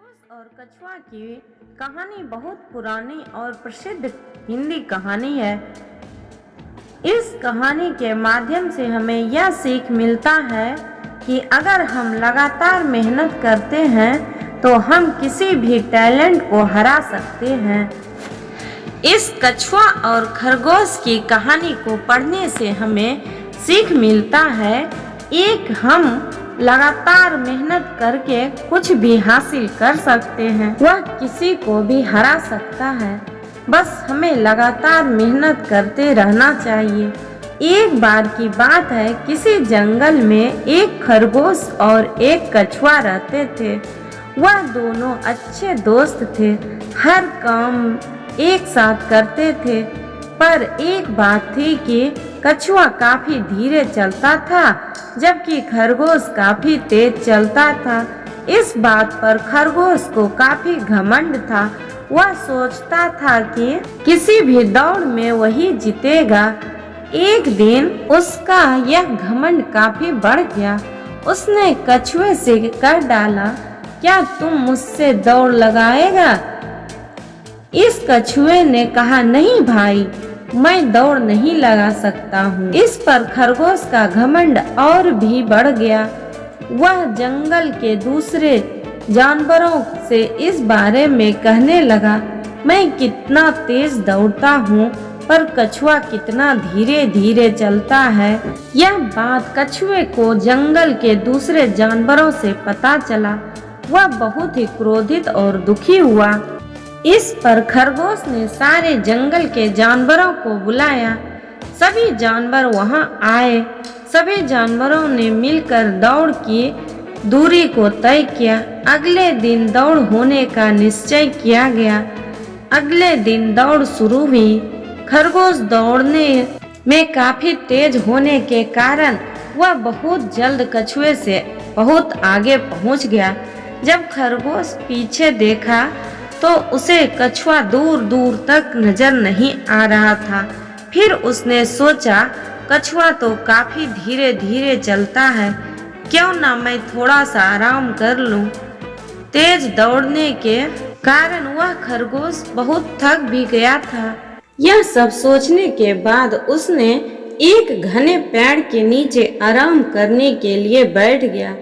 खरगोश और कछुआ की कहानी बहुत पुरानी और प्रसिद्ध हिंदी कहानी है। इस कहानी के माध्यम से हमें यह सीख मिलता है कि अगर हम लगातार मेहनत करते हैं तो हम किसी भी टैलेंट को हरा सकते हैं। इस कछुआ और खरगोश की कहानी को पढ़ने से हमें सीख मिलता है एक हम लगातार मेहनत करके कुछ भी हासिल कर सकते हैं, वह किसी को भी हरा सकता है। बस हमें लगातार मेहनत करते रहना चाहिए। एक बार की बात है, किसी जंगल में एक खरगोश और एक कछुआ रहते थे। वह दोनों अच्छे दोस्त थे, हर काम एक साथ करते थे। पर एक बात थी कि कछुआ काफी धीरे चलता था जबकि खरगोश काफी तेज चलता था। इस बात पर खरगोश को काफी घमंड था। वह सोचता था कि किसी भी दौड़ में वही जीतेगा। एक दिन उसका यह घमंड काफी बढ़ गया। उसने कछुए से कह डाला, क्या तुम मुझसे दौड़ लगाएगा? इस कछुए ने कहा, नहीं भाई, मैं दौड़ नहीं लगा सकता हूँ। इस पर खरगोश का घमंड और भी बढ़ गया। वह जंगल के दूसरे जानवरों से इस बारे में कहने लगा, मैं कितना तेज दौड़ता हूँ पर कछुआ कितना धीरे धीरे चलता है। यह बात कछुए को जंगल के दूसरे जानवरों से पता चला। वह बहुत ही क्रोधित और दुखी हुआ। इस पर खरगोश ने सारे जंगल के जानवरों को बुलाया। सभी जानवर वहां आए। सभी जानवरों ने मिलकर दौड़ की दूरी को तय किया। अगले दिन दौड़ होने का निश्चय किया गया। अगले दिन दौड़ शुरू हुई। खरगोश दौड़ने में काफी तेज होने के कारण वह बहुत जल्द कछुए से बहुत आगे पहुंच गया। जब खरगोश पीछे देखा तो उसे कछुआ दूर दूर तक नजर नहीं आ रहा था। फिर उसने सोचा, कछुआ तो काफी धीरे धीरे चलता है, क्यों ना मैं थोड़ा सा आराम कर लूं। तेज दौड़ने के कारण वह खरगोश बहुत थक भी गया था। यह सब सोचने के बाद उसने एक घने पेड़ के नीचे आराम करने के लिए बैठ गया।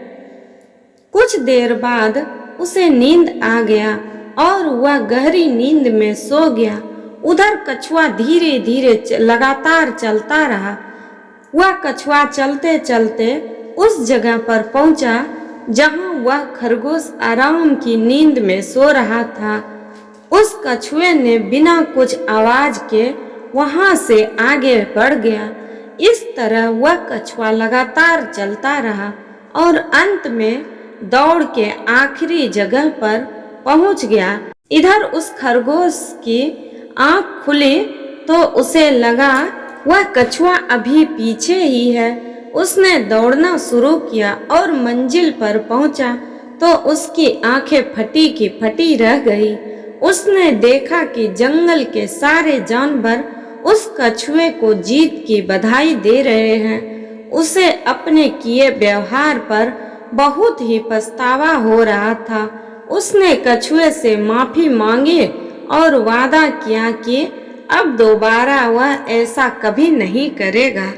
कुछ देर बाद उसे नींद आ गया और वह गहरी नींद में सो गया। उधर कछुआ धीरे धीरे लगातार चलता रहा। वह कछुआ चलते चलते उस जगह पर पहुंचा जहां वह खरगोश आराम की नींद में सो रहा था। उस कछुए ने बिना कुछ आवाज के वहां से आगे बढ़ गया। इस तरह वह कछुआ लगातार चलता रहा और अंत में दौड़ के आखिरी जगह पर पहुंच गया। इधर उस खरगोश की आंख खुली तो उसे लगा वह कछुआ अभी पीछे ही है। उसने दौड़ना शुरू किया और मंजिल पर पहुंचा तो उसकी आंखें फटी की फटी रह गई। उसने देखा कि जंगल के सारे जानवर उस कछुए को जीत की बधाई दे रहे हैं। उसे अपने किए व्यवहार पर बहुत ही पछतावा हो रहा था। उसने कछुए से माफी मांगी और वादा किया कि अब दोबारा वह ऐसा कभी नहीं करेगा।